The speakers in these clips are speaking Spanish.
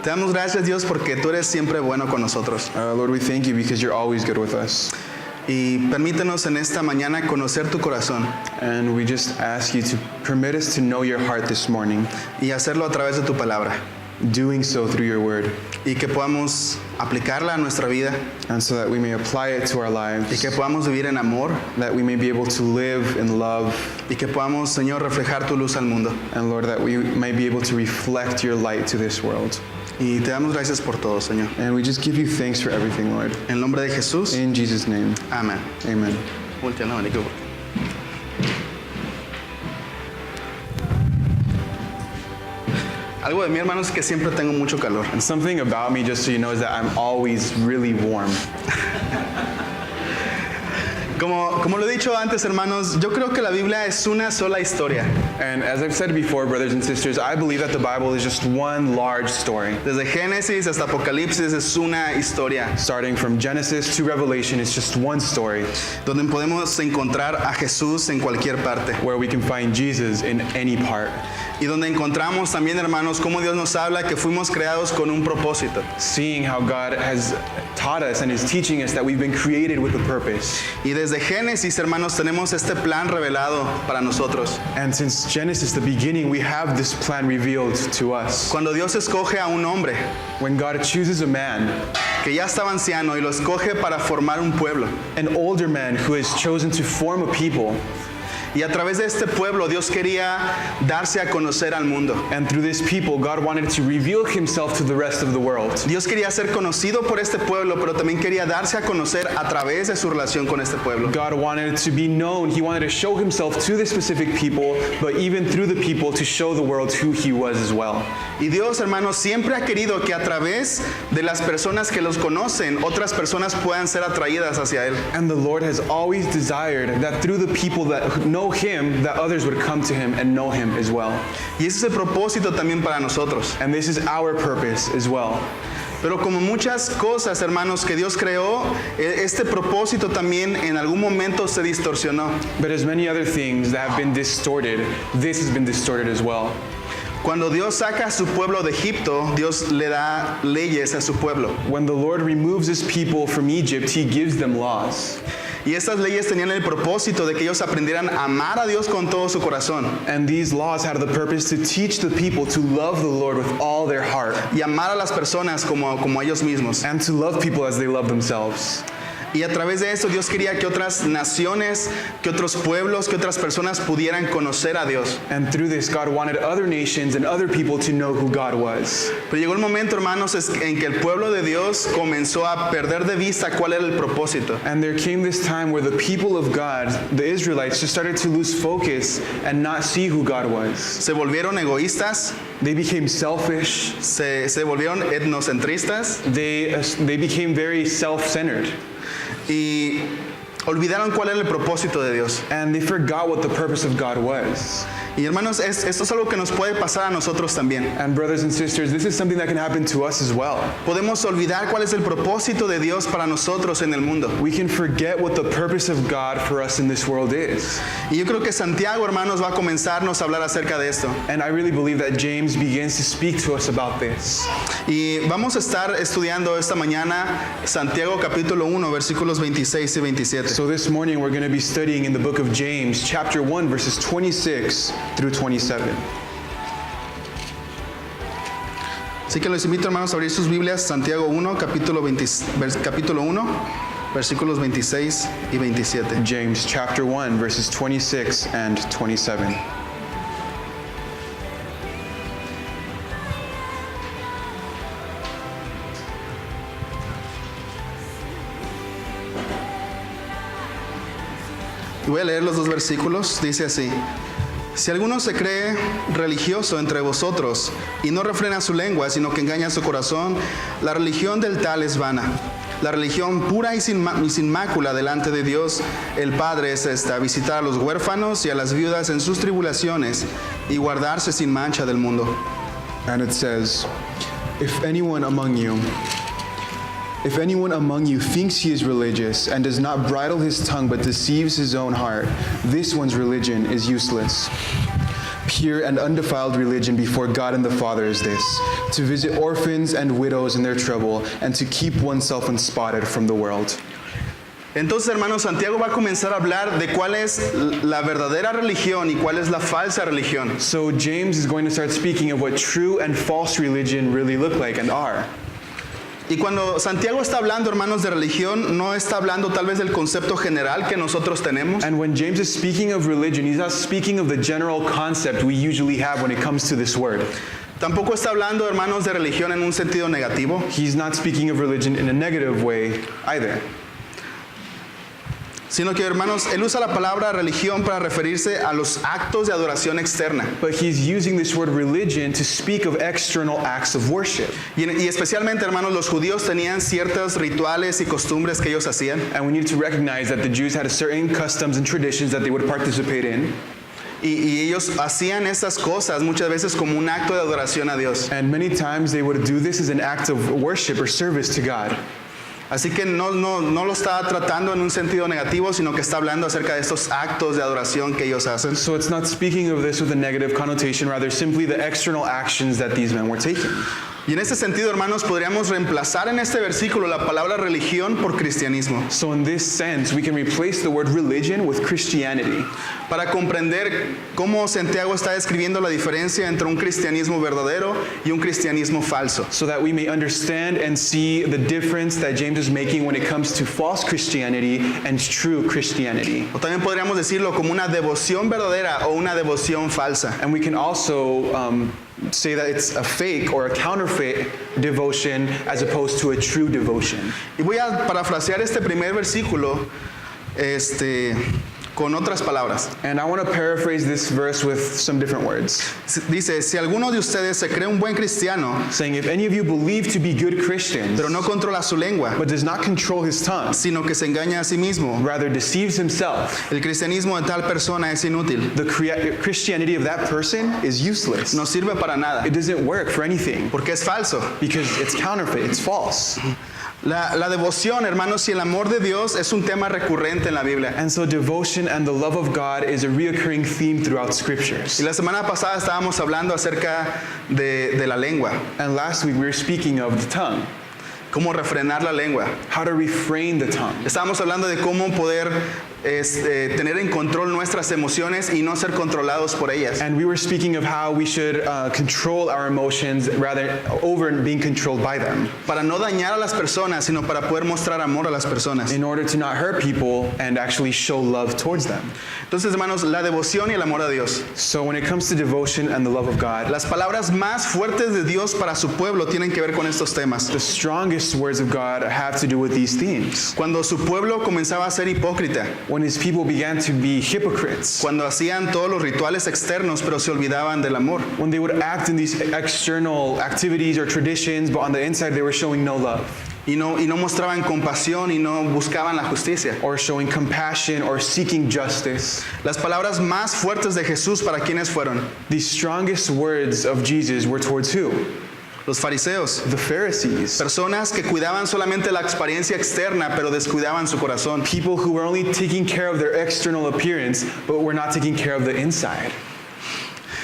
Te damos gracias, Dios, porque tú eres siempre bueno con nosotros. Lord, we thank you because you're always good with us. Y permítenos en esta mañana conocer tu corazón And we just ask you to permit us to know your heart this morning, y hacerlo a través de tu palabra. doing so through your word, Y que podamos aplicarla a nuestra vida and so that we may apply it to our y lives, que podamos vivir en amor that we may be able to live in love, y que podamos, Señor, reflejar tu luz al mundo. and Lord, that we may be able to reflect your light to this world. Y te damos gracias por todo, Señor. And we just give you thanks for everything, Lord. En el nombre de Jesús. In Jesus' name, Amén. amen. Voltea, no, Manico. Algo de mí, hermanos, es que siempre tengo mucho calor. And something about me, just so you know, is that I'm always really warm. Como lo he dicho antes, hermanos, yo creo que la Biblia es una sola historia. And as I've said before, brothers and sisters, I believe that the Bible is just one large story. Desde Génesis hasta Apocalipsis es una historia Starting from Genesis to Revelation, it's just one story donde podemos encontrar a Jesús en cualquier parte. where we can find Jesus in any part. Y donde encontramos también, hermanos, cómo Dios nos habla que fuimos creados con un propósito. Seeing how God has taught us and is teaching us that we've been created with a purpose. Y desde Génesis, hermanos, tenemos este plan revelado para nosotros. And since Genesis, the beginning, we have this plan revealed to us. Cuando Dios escoge a un hombre When God chooses a man, que ya estaba anciano y lo escoge para formar un pueblo. an older man who has chosen to form a people, Y a través de este pueblo Dios quería darse a conocer al mundo. and through this people, God wanted to reveal himself to the rest of the world. Dios quería ser conocido por este pueblo, pero también quería darse a conocer a través de su relación con este pueblo. God wanted to be known. He wanted to show himself to the specific people, but even through the people to show the world who he was as well. Y Dios, hermanos, siempre ha querido que a través de las personas que los conocen, otras personas puedan ser atraídas hacia Él. And the Lord has always desired that through the people that know him, that others would come to him and know him as well. Y ese es el propósito también para nosotros. And this is our purpose as well. Pero como muchas cosas, hermanos, que Dios creó, este propósito también en algún momento se distorsionó. But as many other things that have been distorted, this has been distorted as well. Cuando Dios saca a su pueblo de Egipto, Dios le da leyes a su pueblo. When the Lord removes his people from Egypt, he gives them laws. Y estas leyes tenían el propósito de que ellos aprendieran a amar a Dios con todo su corazón And these laws had the purpose to teach the people to love the Lord with all their heart, y amar a las personas como a ellos mismos. and to love people as they love themselves. Y a través de eso Dios quería que otras naciones, que otros pueblos, que otras personas pudieran conocer a Dios. And through this, God wanted other nations and other people to know who God was. Pero llegó el momento, hermanos, en que el pueblo de Dios comenzó a perder de vista cuál era el propósito. And there came this time where the people of God, the Israelites, just started to lose focus and not see who God was. Se volvieron egoístas, They became selfish. se volvieron etnocentristas They became very self-centered. y olvidaron cuál era el propósito de Dios. And they forgot what the purpose of God was. Y hermanos, esto es algo que nos puede pasar a nosotros también. And brothers and sisters, this is something that can happen to us as well. Podemos olvidar cuál es el propósito de Dios para nosotros en el mundo. We can forget what the purpose of God for us in this world is. Y yo creo que Santiago, hermanos, va a comenzarnos a hablar acerca de esto. And I really believe that James begins to speak to us about this. Y vamos a estar estudiando esta mañana Santiago capítulo 1, versículos 26 y 27. So this morning we're going to be studying in the book of James, chapter 1, verses 26 through 27. Así que los invito, hermanos, a abrir sus Biblias, Santiago 1, capítulo 1, versículos 26 y 27. James chapter 1, verses 26 and 27. Y voy a leer los dos versículos. Dice así: si alguno se cree religioso entre vosotros y no refrena su lengua, sino que engaña su corazón, la religión del tal es vana. La religión pura y sin mácula delante de Dios el Padre es esta: visitar a los huérfanos y a las viudas en sus tribulaciones y guardarse sin mancha del mundo. And it says, If anyone among you thinks he is religious and does not bridle his tongue but deceives his own heart, this one's religion is useless. Pure and undefiled religion before God and the Father is this, to visit orphans and widows in their trouble, and to keep oneself unspotted from the world. Entonces, hermanos, Santiago va a comenzar a hablar de cuál es la verdadera religión y cuál es la falsa religión. So James is going to start speaking of what true and false religion really look like and are. Y cuando Santiago está hablando, hermanos, de religión, no está hablando tal vez del concepto general que nosotros tenemos, And when James is speaking of religion, he's not speaking of the general concept we usually have when it comes to this word. tampoco está hablando, hermanos, de religión en un sentido negativo, He's not speaking of religion in a negative way either. sino que, hermanos, él usa la palabra religión para referirse a los actos de adoración externa. But he's using this word religion to speak of external acts of worship. Y especialmente, hermanos, los judíos tenían ciertos rituales y costumbres que ellos hacían. And we need to recognize that the Jews had certain customs and traditions that they would participate in. Y ellos hacían esas cosas muchas veces como un acto de adoración a Dios. And many times they would do this as an act of worship or service to God. Así que no lo está tratando en un sentido negativo, sino que está hablando acerca de estos actos de adoración que ellos hacen. So it's not speaking of this with a negative connotation, rather simply the external actions that these men were taking. Y en este sentido, hermanos, podríamos reemplazar en este versículo la palabra religión por cristianismo, So in this sense, we can replace the word religion with Christianity. para comprender cómo Santiago está describiendo la diferencia entre un cristianismo verdadero y un cristianismo falso. So that we may understand and see the difference that James is making when it comes to false Christianity and true Christianity. O también podríamos decirlo como una devoción verdadera o una devoción falsa. And we can also say that it's a fake or a counterfeit devotion as opposed to a true devotion. Y voy a parafrasear este primer versículo con otras palabras. And I want to paraphrase this verse with some different words, Dice, si alguno de ustedes se cree un buen cristiano, saying, if any of you believe to be good Christians, pero no controla su lengua, but does not control his tongue, sino que se engaña a sí mismo, rather deceives himself, el cristianismo de tal persona es inútil, the Christianity of that person is useless. no sirve para nada, It doesn't work for anything porque es falso. because it's counterfeit, it's false. La devoción, hermanos, y el amor de Dios es un tema recurrente en la Biblia. And so devotion and the love of God is a reoccurring theme throughout scriptures. Y la semana pasada estábamos hablando acerca de la lengua, And last week we were speaking of the tongue, cómo refrenar la lengua. how to refrain the tongue. Estábamos hablando de cómo poder tener en control nuestras emociones y no ser controlados por ellas. And we were speaking of how we should control our emotions rather over being controlled by them, Para no dañar a las personas, sino para poder mostrar amor a las personas. in order to not hurt people and actually show love towards them. Entonces, hermanos, la devoción y el amor a Dios. So when it comes to devotion and the love of God, Las palabras más fuertes de Dios para su pueblo tienen que ver con estos temas. the strongest words of God have to do with these themes. Cuando su pueblo comenzaba a ser hipócrita, When his people began to be hypocrites, cuando hacían todos los rituales externos pero se olvidaban del amor, when they would act in these external activities or traditions, but on the inside they were showing no love, y no mostraban compasión y no buscaban la justicia. or showing compassion or seeking justice. Las palabras más fuertes de Jesús, ¿para quiénes fueron? The strongest words of Jesus were towards who? Los fariseos. The Pharisees. Personas que cuidaban solamente la experiencia externa, pero descuidaban su corazón. People who were only taking care of their external appearance, but were not taking care of the inside.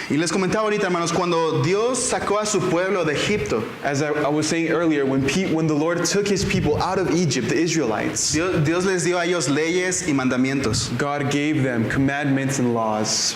Y les comentaba ahorita, hermanos, cuando Dios sacó a su pueblo de Egipto, As I was saying earlier, when the Lord took his people out of Egypt, the Israelites, Dios les dio a ellos leyes y mandamientos. God gave them commandments and laws.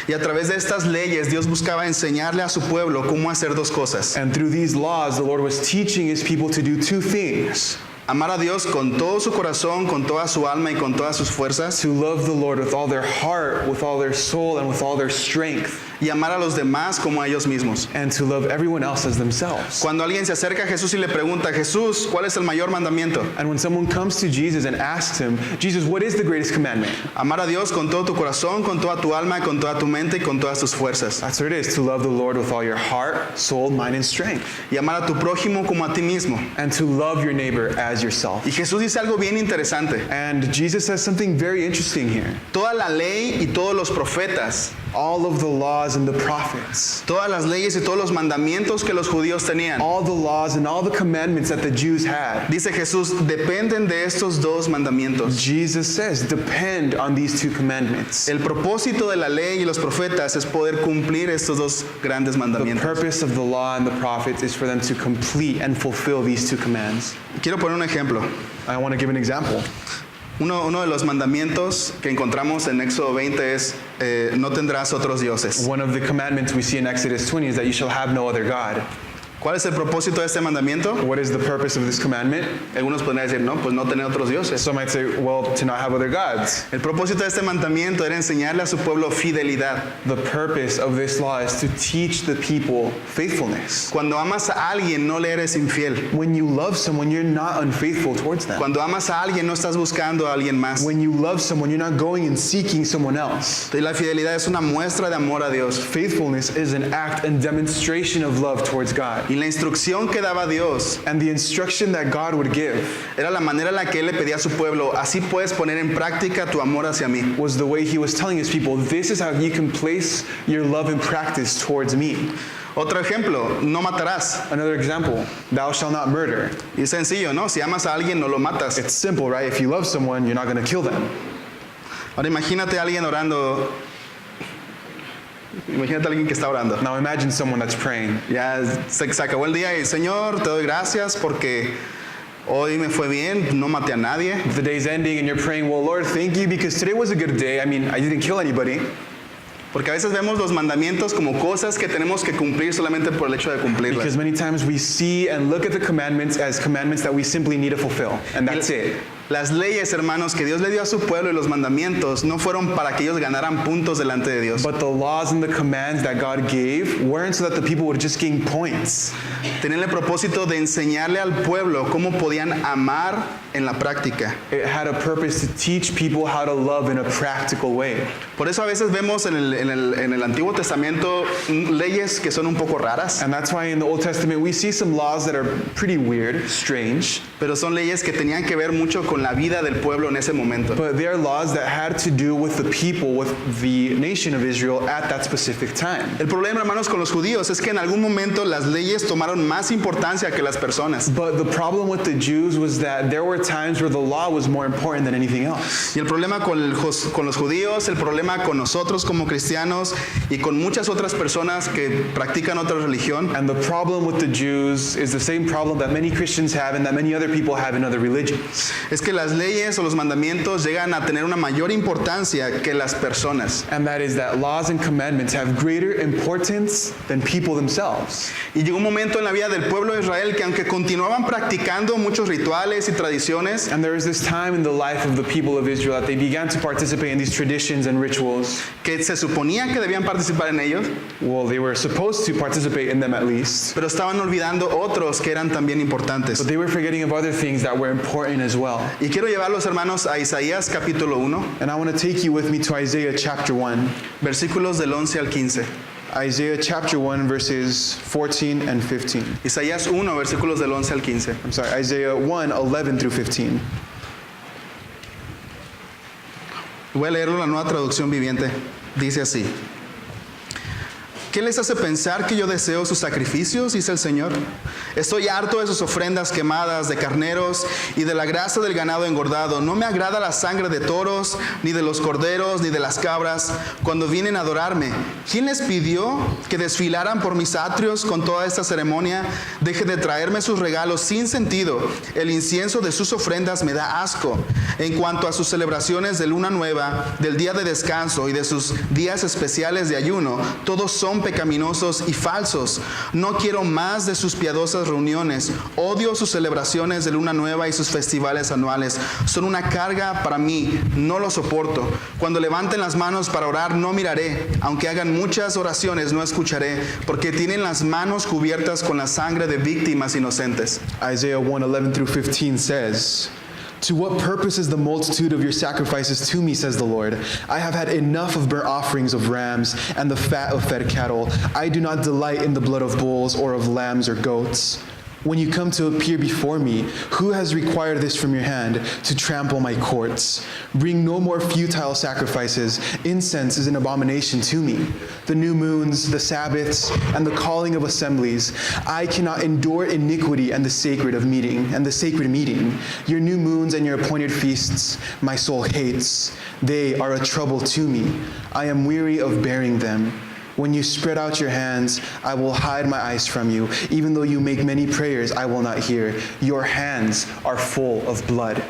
Y a través de estas leyes, Dios buscaba enseñarle a su pueblo cómo hacer dos cosas. And through these laws, the Lord was teaching his people to do two things: Amar a Dios con todo su corazón, con toda su alma y con todas sus fuerzas. to love the Lord with all their heart, with all their soul, and with all their strength, Y amar a los demás como a ellos mismos. and to love everyone else as themselves. Cuando alguien se acerca a Jesús y le pregunta, Jesús, ¿cuál es el mayor mandamiento? And when someone comes to Jesus and asks him, Jesus, what is the greatest commandment? Amar a Dios con todo tu corazón, con toda tu alma, con toda tu mente y con todas tus fuerzas. That's what it is, to love the Lord with all your heart, soul, mind, and strength, Y amar a tu prójimo como a ti mismo. and to love your neighbor as yourself. Y Jesús dice algo bien interesante. And Jesus says something very interesting here. Toda la ley y todos los profetas all of the laws and the prophets, todas las leyes y todos los mandamientos que los judíos tenían. all the laws and all the commandments that the Jews had. Dice Jesús, dependen de estos dos mandamientos. Jesus says, depend on these two commandments. El propósito de la ley y los profetas es poder cumplir estos dos grandes The mandamientos. purpose of the law and the prophets is for them to complete and fulfill these two commands. Quiero poner un ejemplo. I want to give an example. Uno de los mandamientos que encontramos en Éxodo 20 es no tendrás otros dioses. One of the commandments we see in Exodus 20 is that you shall have no other God. ¿Cuál es el propósito de este mandamiento? What is the purpose of this commandment? Algunos podrían decir, no, pues no tener otros dioses. Some might say, well, to not have other gods. El propósito de este mandamiento era enseñarle a su pueblo fidelidad. The purpose of this law is to teach the people faithfulness. Cuando amas a alguien, no le eres infiel. When you love someone, you're not unfaithful towards them. Cuando amas a alguien, no estás buscando a alguien más. When you love someone, you're not going and seeking someone else. Y la fidelidad es una muestra de amor a Dios. Faithfulness is an act and demonstration of love towards God. Y la instrucción que daba Dios And the instruction that God would give era la manera en la que Él le pedía a su pueblo, así puedes poner en práctica tu amor hacia mí. was the way he was telling his people, this is how you can place your love in practice towards me. Otro ejemplo, no matarás. Another example, thou shalt not murder. Y es sencillo, ¿no? Si amas a alguien, no lo matas. It's simple, right? If you love someone, you're not going to kill them. Ahora imagínate a alguien orando. Imagínate a alguien que está orando. Now imagine someone that's praying. Ya se acabó el día y Señor, te doy gracias porque hoy me fue bien, no maté a nadie. The day's ending and you're praying, well, Lord, thank you because today was a good day. I mean, I didn't kill anybody. Porque a veces vemos los mandamientos como cosas que tenemos que cumplir solamente por el hecho de cumplirlas. Because many times we see and look at the commandments as commandments that we simply need to fulfill. And that's it. Las leyes, hermanos, que Dios le dio a su pueblo y los mandamientos no fueron para que ellos ganaran puntos delante de Dios. But the laws and the commands that God gave weren't so that the people would just gain points. Tenían el propósito de enseñarle al pueblo cómo podían amar en la práctica. It had a purpose to teach people how to love in a practical way. Por eso a veces vemos en el Antiguo Testamento leyes que son un poco raras, And that's why in the Old Testament we see some laws that are pretty weird, strange, pero son leyes que tenían que ver mucho con la vida del pueblo en ese momento. but they are laws that had to do with the people, with the nation of Israel at that specific time. El problema, hermanos, con los judíos es que en algún momento las leyes tomaron más importancia que las personas. But the problem with the Jews was that there were times where the law was more important than anything else. Y el problema con los judíos, el problema con nosotros como cristianos y con muchas otras personas que practican otra religión, And the problem with the Jews is the same problem that many Christians have and that many other people have in other religions. es que las leyes o los mandamientos llegan a tener una mayor importancia que las personas. And that is that laws and commandments have greater importance than people themselves. Y llegó un momento en la vida del pueblo de Israel que aunque continuaban practicando muchos rituales y tradiciones, And there was this time in the life of the people of Israel that they began to participate in these traditions and rituals. que se suponía que debían participar en ellos, Well, they were supposed to participate in them at least. pero estaban olvidando otros que eran también importantes. But they were forgetting of other things that were important as well. Y quiero llevarlos, hermanos, a Isaías capítulo 1, And I want to take you with me to Isaiah chapter 1. versículos del 11 al 15. Isaiah chapter 1 verses 14 and 15. Isaías 1, versículos del 11 al 15. I'm sorry, Isaiah 1, 11 through 15. Voy a leerlo en la nueva traducción viviente. Dice así. ¿Qué les hace pensar que yo deseo sus sacrificios? Dice el Señor. Estoy harto de sus ofrendas quemadas, de carneros y de la grasa del ganado engordado. No me agrada la sangre de toros, ni de los corderos, ni de las cabras, cuando vienen a adorarme. ¿Quién les pidió que desfilaran por mis atrios con toda esta ceremonia? Deje de traerme sus regalos sin sentido. El incienso de sus ofrendas me da asco. En cuanto a sus celebraciones de luna nueva, del día de descanso y de sus días especiales de ayuno, todos son pecaminosos y falsos. No quiero más de sus piadosas reuniones. Odio sus celebraciones de luna nueva y sus festivales anuales. Son una carga para mí. No lo soporto. Cuando levanten las manos para orar, no miraré. Aunque hagan muchas oraciones, no escucharé, porque tienen las manos cubiertas con la sangre de víctimas inocentes. Isaiah 1, 11 through 15 says, To what purpose is the multitude of your sacrifices to me, says the Lord? I have had enough of burnt offerings of rams and the fat of fed cattle. I do not delight in the blood of bulls or of lambs or goats. When you come to appear before me, who has required this from your hand to trample my courts? Bring no more futile sacrifices. Incense is an abomination to me. The new moons, the Sabbaths, and the calling of assemblies. I cannot endure iniquity and the sacred meeting. Your new moons and your appointed feasts, my soul hates. They are a trouble to me. I am weary of bearing them. When you spread out your hands, I will hide my eyes from you. Even though you make many prayers, I will not hear. Your hands are full of blood.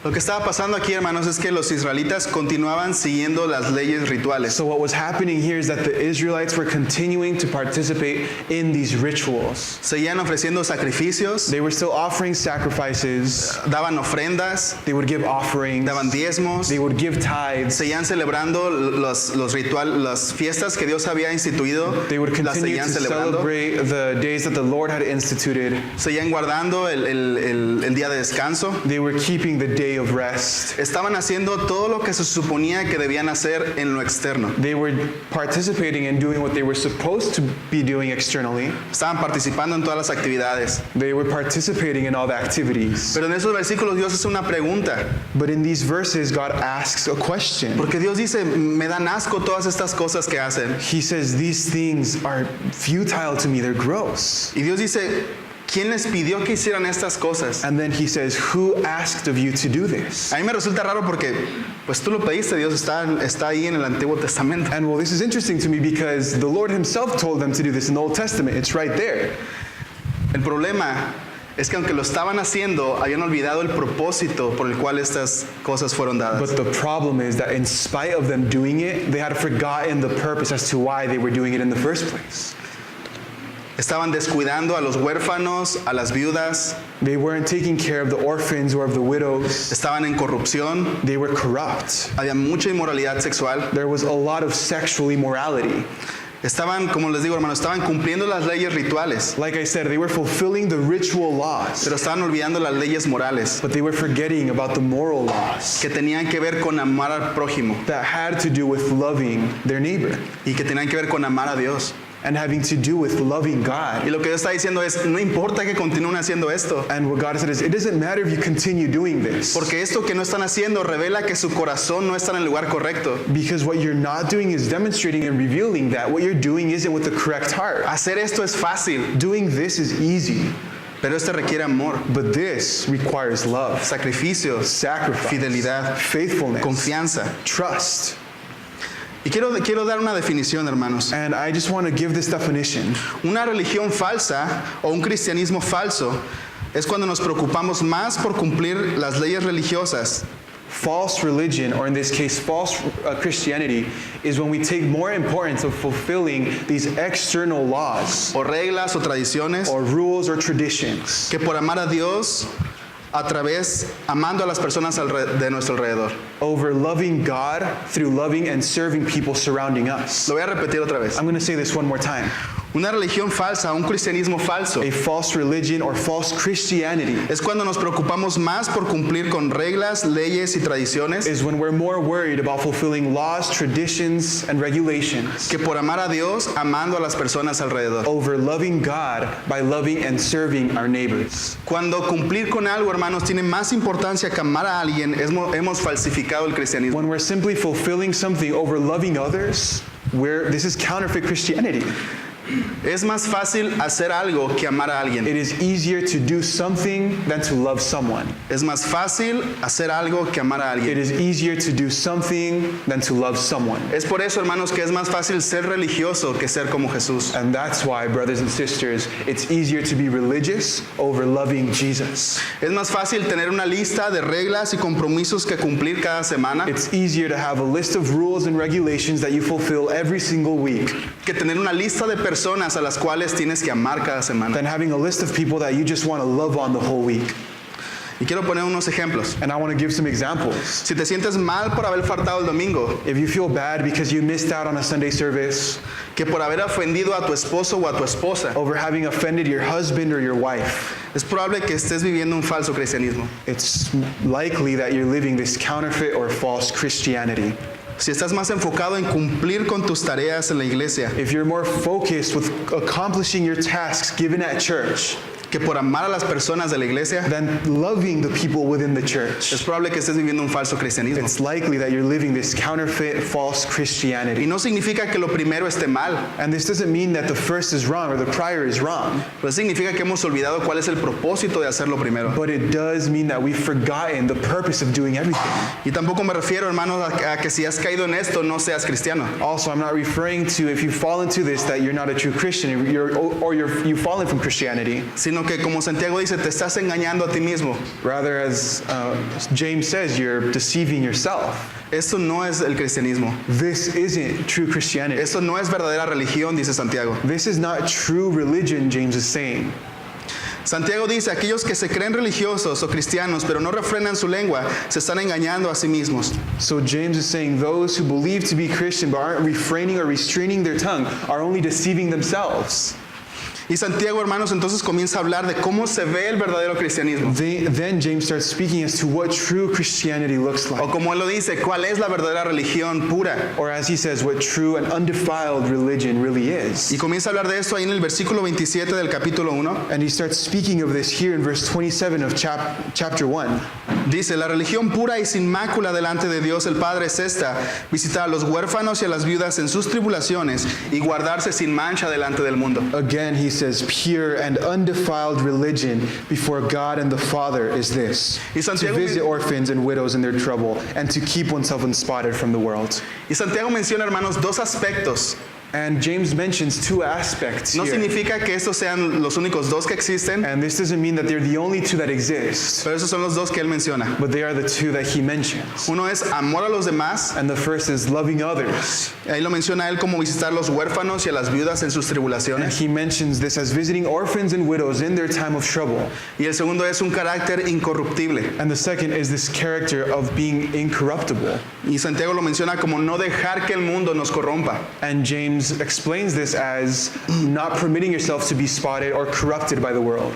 Lo que estaba pasando aquí, hermanos, es que los israelitas continuaban siguiendo las leyes rituales. So what was happening here is that the Israelites were continuing to participate in these rituals. Seguían ofreciendo sacrificios, They were still offering sacrifices. daban ofrendas, They would give offerings. daban diezmos, They would give tithes. seguían celebrando las fiestas que Dios había instituido, They would las continue seguían to celebrando, celebrate the days that the Lord had instituted. seguían guardando el día de descanso. They were keeping the day of rest. Estaban haciendo todo lo que se suponía que debían hacer en lo externo. They were participating and doing what they were supposed to be doing externally. Estaban participando en todas las actividades. They were participating in all the activities. Pero en esos versículos Dios hace una pregunta. But in these verses, God asks a question. Porque Dios dice, me dan asco todas estas cosas que hacen. He says, these things are futile to me, they're gross. Y Dios dice, ¿quién les pidió que hicieran estas cosas? And then he says, who asked of you to do this? A mí me resulta raro porque, pues tú lo pediste, Dios está ahí en el Antiguo Testamento. And well, this is interesting to me because the Lord himself told them to do this in the Old Testament. It's right there. El problema es que aunque lo estaban haciendo, habían olvidado el propósito por el cual estas cosas fueron dadas. But the problem is that in spite of them doing it, they had forgotten the purpose as to why they were doing it in the first place. Estaban descuidando a los huérfanos, a las viudas, They weren't taking care of the orphans or of the widows. estaban en corrupción, They were corrupt. había mucha inmoralidad sexual. There was a lot of sexual immorality. Estaban, como les digo, hermanos, estaban cumpliendo las leyes rituales, Like I said, they were fulfilling the ritual laws, pero estaban olvidando las leyes morales but they were forgetting about the moral laws que tenían que ver con amar al prójimo that had to do with loving their neighbor y que tenían que ver con amar a Dios. and having to do with loving Y God. lo que Dios está diciendo es, no importa que continúen haciendo esto, And what God said is, it doesn't matter if you continue doing this, porque esto que no están haciendo revela que su corazón no está en el lugar correcto. because what you're not doing is demonstrating and revealing that what you're doing isn't with the correct heart. Hacer esto es fácil, Doing this is easy, pero esto requiere amor, but this requires love, sacrificios, sacrifice, fidelidad, faithfulness, confianza. trust. Y quiero dar una definición, hermanos. And I just want to give this definition. Una religión falsa o un cristianismo falso es cuando nos preocupamos más por cumplir las leyes religiosas False religion, or in this case, false Christianity, is when we take more importance of fulfilling these external laws o reglas o tradiciones or rules or traditions que por amar a Dios a través, amando a las personas de nuestro alrededor. over loving God through loving and serving people surrounding us. Lo voy a repetir otra vez. I'm going to say this one more time. Una religión falsa, un cristianismo falso, A false religion or false Christianity es cuando nos preocupamos más por cumplir con reglas, leyes y tradiciones is when we're more worried about fulfilling laws, traditions, and regulations que por amar a Dios, amando a las personas alrededor. over loving God by loving and serving our neighbors. Cuando cumplir con algo, hermanos, tiene más importancia que amar a alguien, hemos falsificado el cristianismo. When we're simply fulfilling something over loving others, this is counterfeit Christianity. Es más fácil hacer algo que amar a alguien. It is easier to do something than to love someone. Es más fácil hacer algo que amar a It alguien. is easier to do something than to love someone. Es por eso, hermanos, que es más fácil ser religioso que ser como Jesús. And that's why, brothers and sisters, it's easier to be religious over loving Jesus. Es más fácil tener una lista de reglas y compromisos que cumplir cada semana It's easier to have a list of rules and regulations that you fulfill every single week que tener una lista de personas a las cuales tienes que amar cada semana. than having a list of people that you just want to love on the whole week. Y quiero poner unos ejemplos. And I want to give some examples. Si te sientes mal por haber faltado el domingo, If you feel bad because you missed out on a Sunday service, que por haber ofendido a tu esposo o a tu esposa, over having offended your husband or your wife, es probable que estés viviendo un falso cristianismo. it's likely that you're living this counterfeit or false Christianity. Si estás más enfocado en cumplir con tus tareas en la iglesia If you're more focused with accomplishing your tasks given at church que por amar a las personas de la iglesia, than loving the people within the church. es probable que estés viviendo un falso cristianismo. It's likely that you're living this counterfeit, false Y Christianity. no significa que lo primero esté mal, And this doesn't mean that the first is wrong or the prior is wrong, pero significa que hemos olvidado cuál es el propósito de hacerlo primero. but it does mean that we've forgotten the purpose of doing everything. Y tampoco me refiero, hermanos, a que si has caído en esto no seas cristiano. Also, I'm not referring to if you fall into this that you're not a true Christian you've fallen from Christianity. Sino que como Santiago dice, te estás engañando a ti mismo. Rather, as James says, you're deceiving yourself. Esto no es el cristianismo. This isn't true Christianity. Esto no es verdadera religión, dice Santiago. This is not true religion, James is saying. Santiago dice, aquellos que se creen religiosos o cristianos, pero no refrenan su lengua, se están engañando a sí mismos. So James is saying those who believe to be Christian but aren't refraining or restraining their tongue are only deceiving themselves. Y Santiago, hermanos, entonces comienza a hablar de cómo se ve el verdadero cristianismo. Then James starts speaking as to what true Christianity looks O like. como él lo dice, cuál es la verdadera religión pura. Or as he says, what true and undefiled religion really is. Y comienza a hablar de esto ahí en el versículo 27 del capítulo 1. And he starts speaking of this here in verse 27 of chapter 1. Dice, la religión pura y sin mácula delante de Dios el Padre es esta, visitar a los huérfanos y a las viudas en sus tribulaciones y guardarse sin mancha delante del mundo. Again, he says, pure and undefiled religion before God and the Father is this, Y to Santiago, visit orphans and widows in their trouble, and to keep oneself unspotted from the world. y Santiago menciona, hermanos, dos aspectos. And James mentions two aspects No here. significa que estos sean los únicos dos que existen, And this doesn't mean that they're the only two that exist, pero esos son los dos que él menciona. but they are the two that he mentions. Uno es amor a los demás, And the first is loving others. ahí lo menciona él como visitar a los huérfanos y a las viudas en sus And tribulaciones. he mentions this as visiting orphans and widows in their time of trouble. Y el segundo es un carácter incorruptible. And the second is this character of being incorruptible. Y Santiago lo menciona como no dejar que el mundo nos corrompa. And James explains this as not permitting yourself to be spotted or corrupted by the world.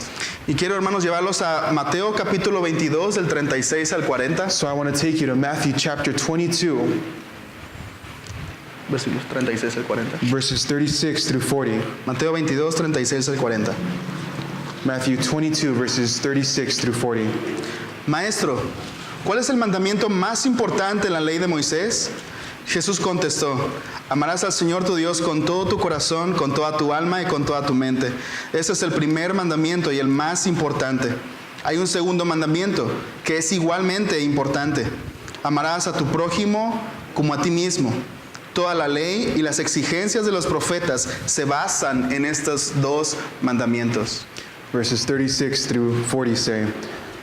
Y quiero, hermanos, llevarlos a Mateo capítulo 22, del 36 al 40. So I want to take you to Matthew chapter 22, Versículos 36 al 40. verses 36 through 40. Mateo 22, 36 al 40. Matthew 22, verses 36 through 40. Maestro, ¿cuál es el mandamiento más importante en la ley de Moisés? Jesús contestó, amarás al Señor tu Dios con todo tu corazón, con toda tu alma y con toda tu mente. Ese es el primer mandamiento y el más importante. Hay un segundo mandamiento que es igualmente importante. Amarás a tu prójimo como a ti mismo. Toda la ley y las exigencias de los profetas se basan en estos dos mandamientos. Verses 36 through 40 say,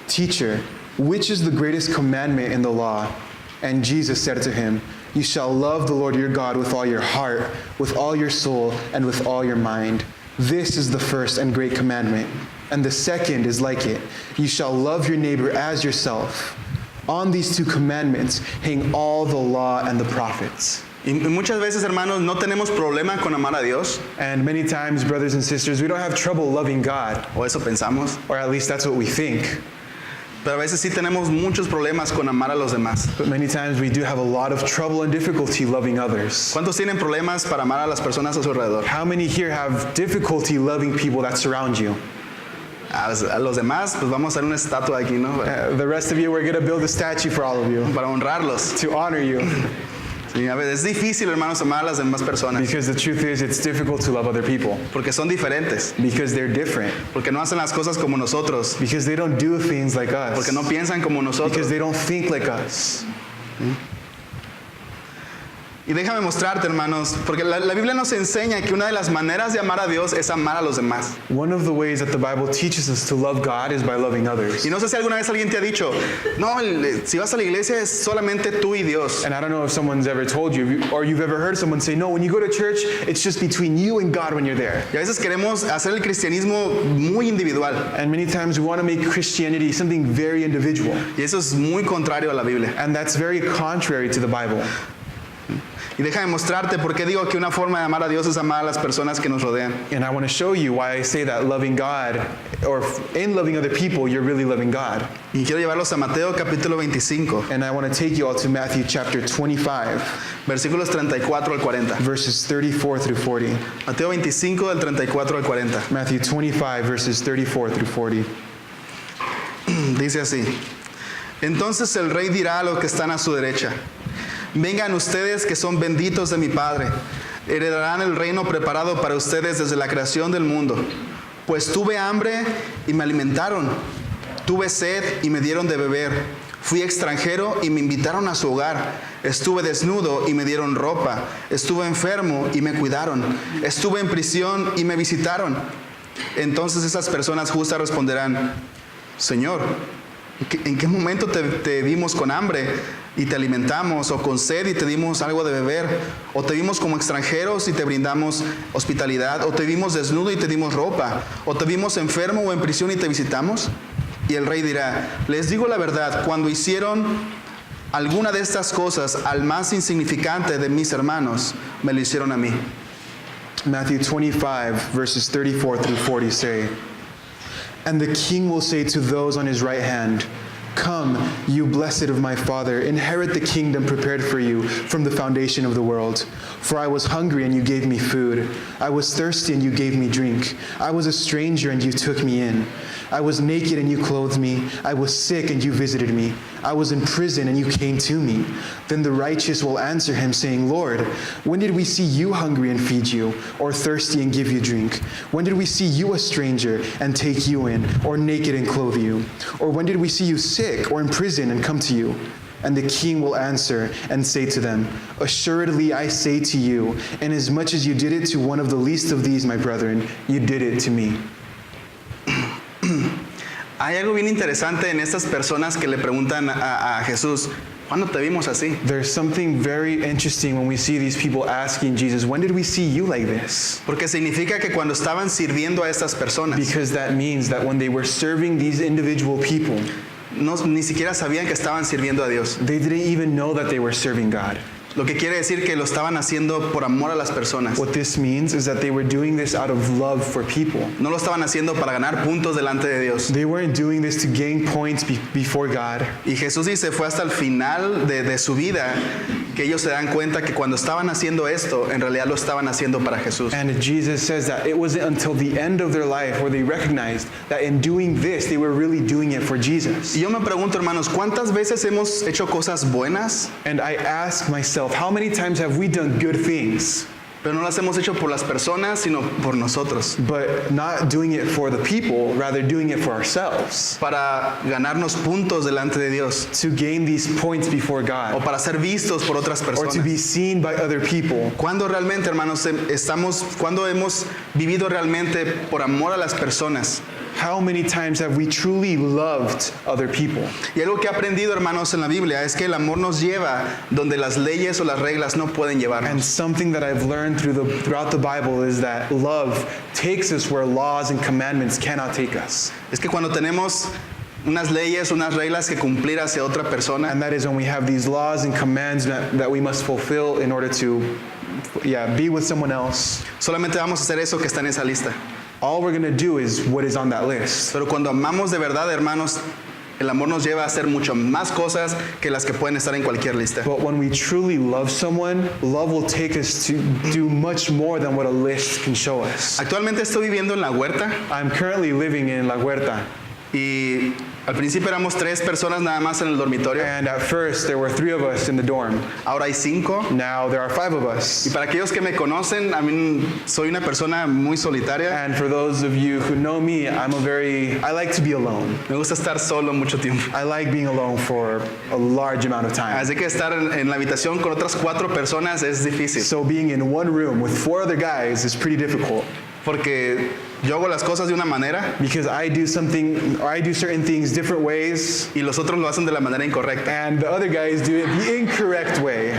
Teacher, which is the greatest commandment in the law? And Jesus said to him, You shall love the Lord your God with all your heart, with all your soul, and with all your mind. This is the first and great commandment. And the second is like it. You shall love your neighbor as yourself. On these two commandments hang all the law and the prophets. Y muchas veces, hermanos, no tenemos problema con amar a Dios, And many times, brothers and sisters, we don't have trouble loving God, o eso pensamos, or at least that's what we think. pero a veces sí tenemos muchos problemas con amar a los demás. But many times we do have a lot of trouble and difficulty loving others. ¿Cuántos tienen problemas para amar a las personas a su alrededor? How many here have difficulty loving people that surround you? A los demás, pues vamos a hacer una estatua aquí, ¿no? The rest of you, we're going to build a statue for all of you Para honrarlos. to honor you. Sí, a veces es difícil, hermanos, amar a las demás personas, Because the truth is, it's difficult to love other people porque son diferentes, because they're different, porque no hacen las cosas como nosotros, because they don't do things like us, porque no piensan como because nosotros. they don't think like us. Y déjame mostrarte, hermanos, porque la Biblia nos enseña que una de las maneras de amar a Dios es amar a los demás. One of the ways that the Bible teaches us to love God is by loving others. Y no sé si alguna vez alguien te ha dicho, no, si vas a la iglesia es solamente tú y Dios. And I don't know if someone's ever told you, or you've ever heard someone say, no, when you go to church, it's just between you and God when you're there. Y a veces queremos hacer el cristianismo muy individual. And many times we want to make Christianity something very individual. Y eso es muy contrario a la Biblia. And that's very contrary to the Bible. Y déjame mostrarte por qué digo que una forma de amar a Dios es amar a las personas que nos rodean. And I want to show you why I say that loving God, or in loving other people, you're really loving God. Y quiero llevarlos a Mateo capítulo 25, And I want to take you all to Matthew chapter 25, versículos 34 al 40. verses 34 through 40. Mateo 25 del 34 al 40. Matthew 25, verses 34 through 40. Dice así: Entonces el rey dirá a los que están a su derecha: Vengan ustedes que son benditos de mi Padre, heredarán el reino preparado para ustedes desde la creación del mundo. Pues tuve hambre y me alimentaron, tuve sed y me dieron de beber, fui extranjero y me invitaron a su hogar, estuve desnudo y me dieron ropa, estuve enfermo y me cuidaron, estuve en prisión y me visitaron. Entonces esas personas justas responderán: Señor, ¿en qué momento te vimos con hambre y te alimentamos, o con sed y te dimos algo de beber, o te vimos como extranjeros y te brindamos hospitalidad, o te vimos desnudo y te dimos ropa, o te vimos enfermo o en prisión y te visitamos? Y el rey dirá: Les digo la verdad, cuando hicieron alguna de estas cosas al más insignificante de mis hermanos, me lo hicieron a mí. Matthew 25, verses 34 through 40 say, And the king will say to those on his right hand, Come, you blessed of my Father, inherit the kingdom prepared for you from the foundation of the world. For I was hungry and you gave me food. I was thirsty and you gave me drink. I was a stranger and you took me in. I was naked and you clothed me. I was sick and you visited me. I was in prison and you came to me. Then the righteous will answer him, saying, Lord, when did we see you hungry and feed you, or thirsty and give you drink? When did we see you a stranger and take you in, or naked and clothe you? Or when did we see you sick or in prison and come to you? And the king will answer and say to them, Assuredly I say to you, inasmuch as you did it to one of the least of these, my brethren, you did it to me. Hay algo bien interesante en estas personas que le preguntan a Jesús: ¿Cuándo te vimos así? There's something very interesting when we see these people asking Jesus, when did we see you like this? Porque significa que cuando estaban sirviendo a estas personas, Because that means that when they were serving these individual people, ni siquiera sabían que estaban sirviendo a Dios. they didn't even know that they were serving God. Lo que quiere decir que lo estaban haciendo por amor a las personas. What this means is that they were doing this out of love for people. No lo estaban haciendo para ganar puntos delante de Dios. They weren't doing this to gain points before God. Y Jesús dice, fue hasta el final de su vida que ellos se dan cuenta que cuando estaban haciendo esto, en realidad lo estaban haciendo para Jesús. And Jesus says that it wasn't until the end of their life where they recognized that in doing this, they were really doing it for Jesus. Y yo me pregunto, hermanos, ¿cuántas veces hemos hecho cosas buenas, And I ask myself, how many times have we done good things, pero no las hemos hecho por las personas, sino por nosotros, but not doing it for the people, rather doing it for ourselves, para ganarnos puntos delante de Dios, to gain these points before o God, para ser vistos por otras or to be personas? seen by other people? ¿Cuándo realmente, hermanos, cuándo hemos vivido realmente por amor a las personas? How many times have we truly loved other people? Y algo que he aprendido, hermanos, en la Biblia es que el amor nos lleva donde las leyes o las reglas no pueden And llevarnos. something that I've learned throughout the Bible is that love takes us where laws and commandments cannot take us. Es que cuando tenemos unas leyes, unas reglas que cumplir hacia otra persona, And that is when we have these laws and commands that we must fulfill in order to be with someone else. solamente vamos a hacer eso que está en esa lista. All we're going to do is what is on that list. Pero cuando amamos de verdad, hermanos, el amor nos lleva a hacer mucho más cosas que las que pueden estar en cualquier lista. But when we truly love someone, love will take us to do much more than what a list can show us. Actualmente estoy viviendo en la huerta I'm currently living in La Huerta. y al principio éramos 3 personas nada más en el dormitorio. And at first, there were 3 of us in the dorm. Ahora hay 5. Now there are 5 of Y us. para aquellos que me conocen, a mí soy una persona muy solitaria. And for those of you who know me, I like to be alone. Me gusta estar solo mucho tiempo. I like being alone for a large amount of time. Así que estar en la habitación con otras 4 personas es difícil. So being in one room with 4 other guys is pretty difficult Porque yo hago las cosas de una manera because I do certain things different ways, y los otros lo hacen de la manera incorrecta. and the other guys do it the incorrect way.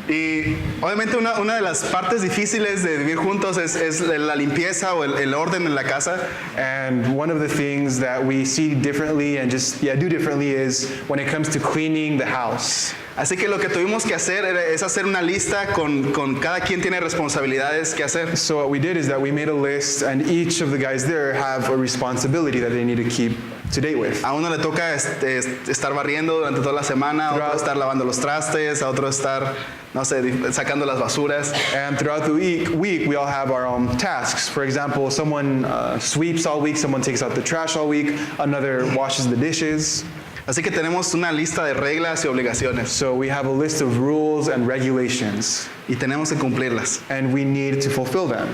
Y obviamente una de las partes difíciles de vivir juntos es la limpieza o el orden en la casa. And one of the things that we see differently and do differently is when it comes to cleaning the house. Así que lo que tuvimos que hacer es hacer una lista con cada quien tiene responsabilidades que hacer. So what we did is that we made a list, and each of the guys there have a responsibility that they need to keep to date with. A uno le toca estar barriendo durante toda la semana, a otro estar lavando los trastes, a otro estar, no sé, sacando las basuras. And throughout the week, we all have our own tasks. For example, someone sweeps all week, someone takes out the trash all week, another washes the dishes. Así que tenemos una lista de reglas y obligaciones So we have a list of rules and regulations, y tenemos que cumplirlas. and we need to fulfill them.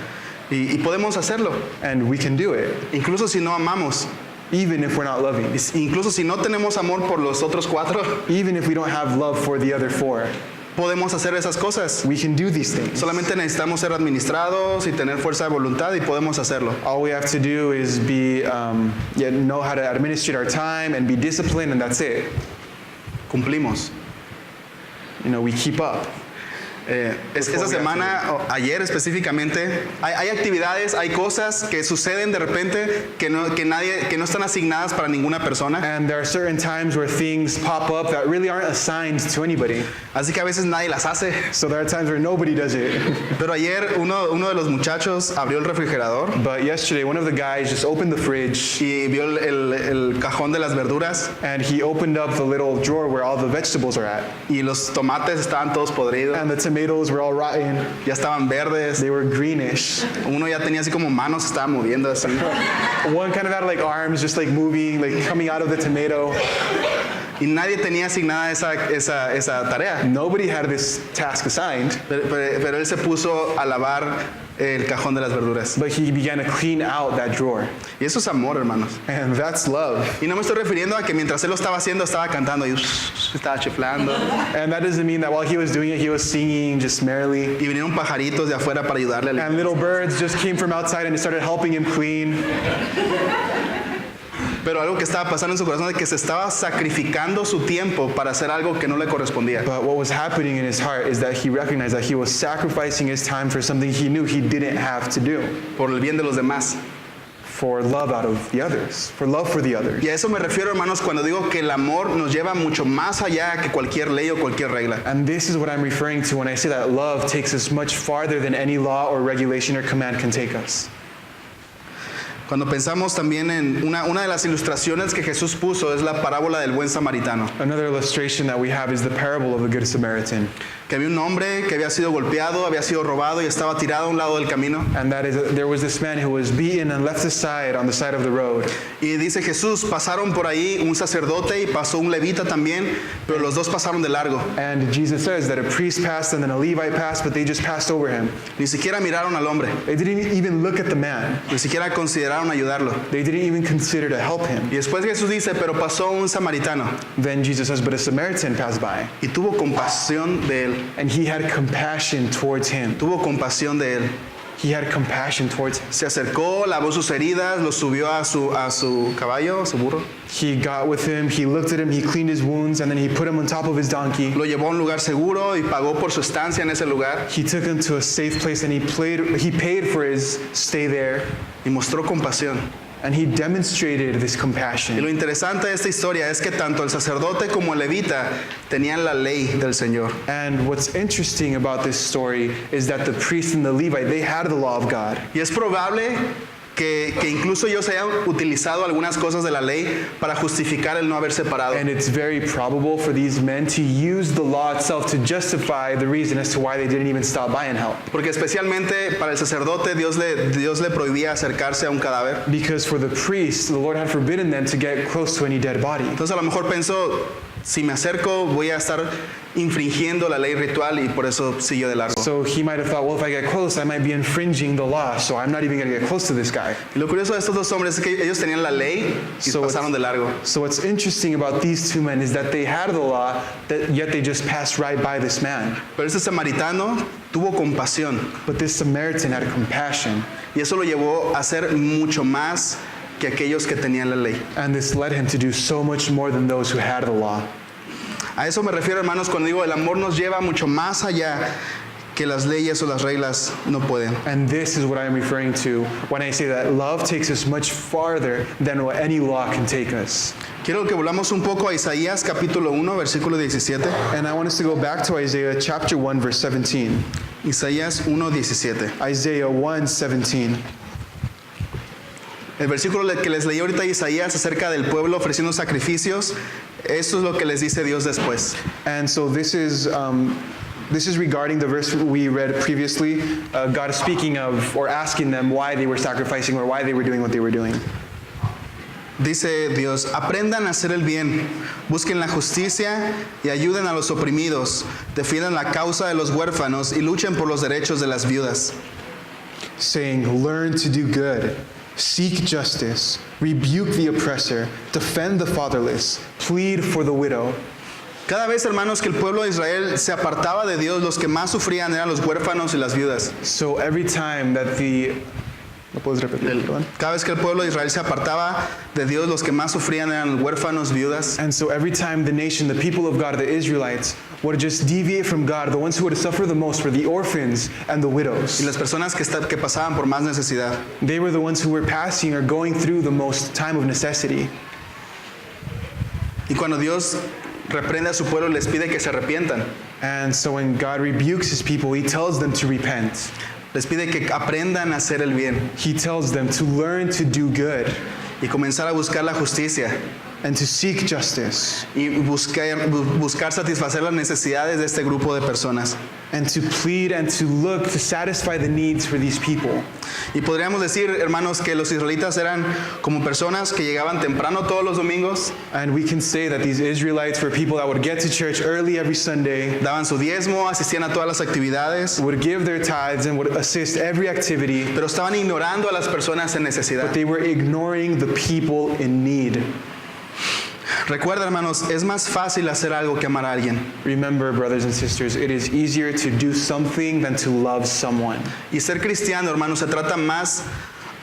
Y podemos hacerlo, And we can do it, incluso si no amamos, even if we're not loving, incluso si no tenemos amor por los otros 4, even if we don't have love for the other 4. podemos hacer esas cosas. We can do these things. Solamente necesitamos ser administrados y tener fuerza de voluntad y podemos hacerlo. All we have to do is know how to administrate our time and be disciplined, and that's it. Cumplimos. We keep up. Esta semana, ayer específicamente, hay actividades, hay cosas que suceden de repente que no están asignadas para ninguna persona. And there are certain times where things pop up that really aren't assigned to anybody. Así que a veces nadie las hace. So there are times where nobody does it. Pero ayer uno de los muchachos abrió el refrigerador But yesterday, one of the guys just opened the fridge, y vio el cajón de las verduras and he opened up the little drawer where all the vegetables are at. y los tomates estaban todos podridos, And the tomatoes were all rotten. ya estaban verdes. They were greenish. Uno ya tenía así como manos, estaba moviendo así. One kind of had like arms just like moving, like coming out of the tomato. Y nadie tenía asignada esa tarea. Nobody had this task assigned, Pero él se puso a lavar el cajón de las verduras. but he began to clean out that drawer. Y eso es amor, hermanos. And that's love. Y no me estoy refiriendo a que mientras él lo estaba haciendo, estaba cantando y estaba chiflando. And that doesn't mean that while he was doing it, he was singing just merrily. Y vinieron pajaritos de afuera para ayudarle. And little birds just came from outside and started helping him clean. Pero algo que estaba pasando en su corazón es que se estaba sacrificando su tiempo para hacer algo que no le correspondía. But what was happening in his heart is that he recognized that he was sacrificing his time for something he knew he didn't have to do, Por el bien de los demás. for love out of the others, for love for the others. Y a eso me refiero, hermanos, cuando digo que el amor nos lleva mucho más allá que cualquier ley o cualquier regla. And this is what I'm referring to when I say that love takes us much farther than any law or regulation or command can take us. Cuando pensamos también en una de las ilustraciones que Jesús puso es la parábola del buen samaritano. Another illustration that we have is the parable of the Good Samaritan. Que había un hombre que había sido golpeado, había sido robado y estaba tirado a un lado del camino. And that is, there was this man who was beaten and left aside on the side of the road. Y dice Jesús, pasaron por ahí un sacerdote y pasó un levita también, pero los dos pasaron de largo. And Jesus says that a priest passed and then a Levite passed, but they just passed over him. Ni siquiera miraron al hombre, They didn't even look at the man. ni siquiera consideraron ayudarlo. They didn't even consider to help him. Y después Jesús dice, pero pasó un samaritano Then Jesus says, but a Samaritan passed by, y tuvo compasión de él. and he had compassion towards him. Tuvo compasión de él. He had compassion towards him. Se acercó, lavó sus heridas, lo subió a su caballo, a su burro. He got with him, he looked at him, he cleaned his wounds, and then he put him on top of his donkey. Lo llevó a un lugar seguro y pagó por su estancia en ese lugar He took him to a safe place, and he paid for his stay there, y mostró compasión. and he demonstrated this Y compassion. lo interesante de esta historia es que tanto el sacerdote como el levita tenían la ley del Señor. And what's interesting about this story is that the priest and the Levite, they had the law of God. Y es probable que incluso ellos hayan utilizado algunas cosas de la ley para justificar el no haber separado. And it's very probable for these men to use the law itself to justify the reason as to why they didn't even stop by and help. Porque especialmente para el sacerdote Dios le prohibía acercarse a un cadáver. Because for the priest, the Lord had forbidden them to get close to any dead body. Entonces a lo mejor pensó, si me acerco voy a estar infringiendo la ley ritual y por eso siguió de largo. So he might have thought, well, if I get close, I might be infringing the law, so I'm not even going to get close to this guy. Y lo curioso de estos dos hombres es que ellos tenían la ley y So pasaron de largo. So what's interesting about these two men is that they had the law, yet they just passed right by this man. Pero ese samaritano tuvo compasión But this Samaritan had compassion, y eso lo llevó a hacer mucho más que aquellos que tenían la ley. and this led him to do so much more than those who had the law. A eso me refiero, hermanos, cuando digo el amor nos lleva mucho más allá que las leyes o las reglas no pueden. And this is what I am referring to when I say that love takes us much farther than what any law can take us. Quiero que volvamos un poco a Isaías capítulo 1, versículo 17. And I want us to go back to Isaiah chapter 1, verse 17. Isaías 1:17. Isaiah 1:17. El versículo que les leí ahorita de Isaías acerca del pueblo ofreciendo sacrificios, esto es lo que les dice Dios después. And so this is regarding the verse we read previously. God is speaking of or asking them why they were sacrificing or why they were doing what they were doing. Dice Dios, aprendan a hacer el bien, busquen la justicia y ayuden a los oprimidos, defiendan la causa de los huérfanos y luchen por los derechos de las viudas. Saying, learn to do good, seek justice, rebuke the oppressor, defend the fatherless, plead for the widow. Cada vez, hermanos, que el pueblo de Israel se apartaba de Dios, los que más sufrían eran los huérfanos y las viudas. So every time that Cada vez que el pueblo de Israel se apartaba de Dios, los que más sufrían eran huérfanos, viudas. And so every time the nation, the people of God, the Israelites, would just deviate from God, the ones who would suffer the most were the orphans and the widows. Y las personas que pasaban por más necesidad. They were the ones who were passing or going through the most time of necessity. Y cuando Dios reprende a su pueblo, les pide que se arrepientan. And so when God rebukes his people, he tells them to repent. Les pide que aprendan a hacer el bien He tells them to learn to do good y comenzar a buscar la justicia and to seek justice y buscar satisfacer las necesidades de este grupo de personas. and to plead and to look to satisfy the needs for these people. Y podríamos decir, hermanos, que los israelitas eran como personas que llegaban temprano todos los domingos, And we can say that these Israelites were people that would get to church early every Sunday, daban su diezmo, asistían a todas las actividades, would give their tithes and would assist every activity, pero estaban ignorando a las personas en necesidad. but they were ignoring the people in need. Recuerda, hermanos, es más fácil hacer algo que amar a alguien. Remember, brothers and sisters, it is easier to do something than to love someone. Y ser cristiano, hermanos, se trata más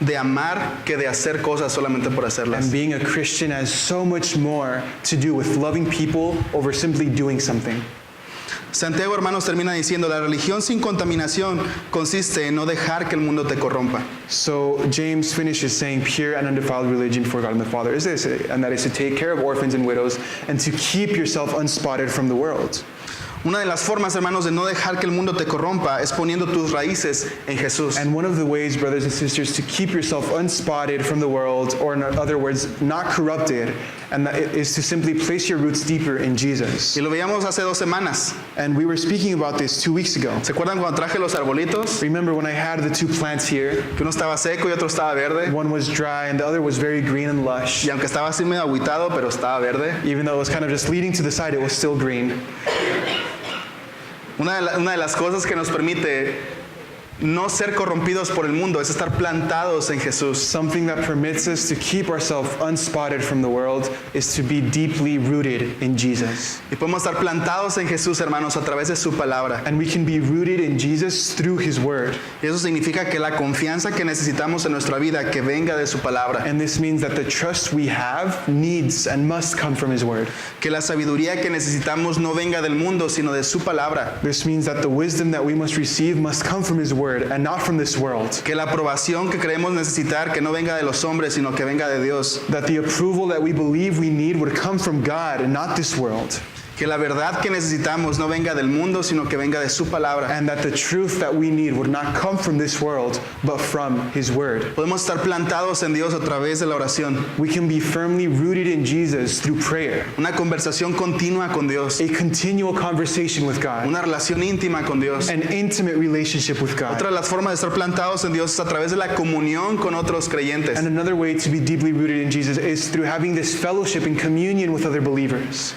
de amar que de hacer cosas solamente por hacerlas. And being a Christian has so much more to do with loving people over simply doing something. Santiago, hermanos, termina diciendo, la religión sin contaminación consiste en no dejar que el mundo te corrompa. So James finishes saying pure and undefiled religion before God and the Father is this, and that is to take care of orphans and widows and to keep yourself unspotted from the world. Una de las formas, hermanos, de no dejar que el mundo te corrompa es poniendo tus raíces en Jesús. And one of the ways, brothers and sisters, to keep yourself unspotted from the world, or in other words, not corrupted, and that is to simply place your roots deeper in Jesus. Y lo veíamos hace 2 semanas. And we were speaking about this 2 weeks ago. ¿Se acuerdan cuando traje los arbolitos? Remember when I had the 2 plants here? Que uno estaba seco y otro estaba verde. One was dry and the other was very green and lush. Y aunque estaba así medio agüitado, pero estaba verde. Even though it was kind of just leading to the side, it was still green. Una de las cosas que nos permite no ser corrompidos por el mundo es estar plantados en Jesús. Something that permits us to keep ourselves unspotted from the world is to be deeply rooted in Jesus. Y podemos estar plantados en Jesús, hermanos, a través de su palabra. And we can be rooted in Jesus through his word. Y eso significa que la confianza que necesitamos en nuestra vida que venga de su palabra. And this means that the trust we have needs and must come from his word. Que la sabiduría que necesitamos no venga del mundo, sino de su palabra. This means that the wisdom that we must receive must come from his word and not from this world. Que la aprobación que creemos necesitar que no venga de los hombres, sino que venga de Dios. That the approval that we believe we need would come from God and not this world. Que la verdad que necesitamos no venga del mundo, sino que venga de su palabra. And that the truth that we need would not come from this world, but from his word. Podemos estar plantados en Dios a través de la oración. We can be firmly rooted in Jesus through prayer. Una conversación continua con Dios. A continual conversation with God. Una relación íntima con Dios. An intimate relationship with God. Otra de las formas de estar plantados en Dios es a través de la comunión con otros creyentes. And another way to be deeply rooted in Jesus is through having this fellowship and communion with other believers.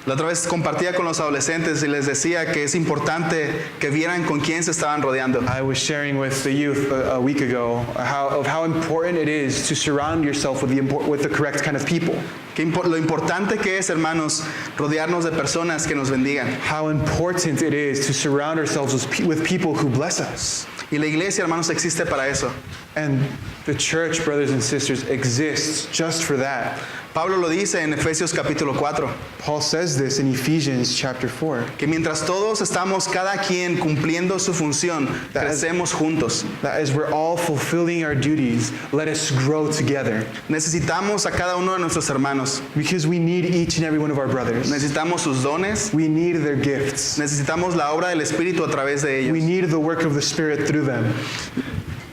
La otra vez compartía con los adolescentes y les decía que es importante que vieran con quién se estaban rodeando. I was sharing with the youth a week ago how important it is to surround yourself with the correct kind of people. Lo importante que es, hermanos, rodearnos de personas que nos bendigan. How important it is to surround ourselves with people who bless us. Y la iglesia, hermanos, existe para eso. And the church, brothers and sisters, exists just for that. Pablo lo dice en Efesios capítulo 4, Paul says this in Ephesians chapter 4. que mientras todos estamos cada quien cumpliendo su función, crecemos juntos. That as we're all fulfilling our duties, let us grow together. Necesitamos a cada uno de nuestros hermanos. Because we need each and every one of our brothers. Necesitamos sus dones. We need their gifts. Necesitamos la obra del Espíritu a través de ellos. We need the work of the Spirit through them.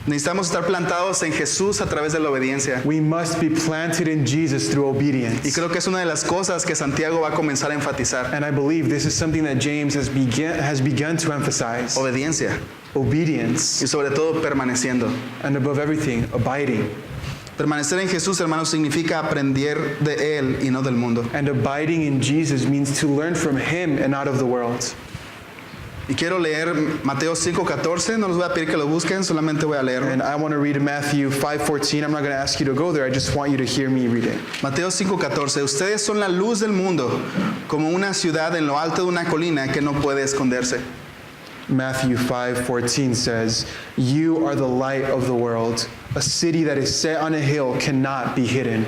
Necesitamos estar plantados en Jesús a través de la obediencia. We must be planted in Jesus through obedience. Y creo que es una de las cosas que Santiago va a comenzar a enfatizar. And I believe this is something that James has begun to emphasize. Obediencia. Obedience. Y sobre todo permaneciendo. And above everything, abiding. Permanecer en Jesús, hermanos, significa aprender de Él y no del mundo. And abiding in Jesus means to learn from Him and not of the world. Y quiero leer Mateo 5:14, no les voy a pedir que lo busquen, solamente voy a leerlo. And I want to read Matthew 5:14. I'm not going to ask you to go there. I just want you to hear me read it. Mateo 5:14, ustedes son la luz del mundo, como una ciudad en lo alto de una colina que no puede esconderse. Matthew 5:14 says, "You are the light of the world. A city that is set on a hill cannot be hidden."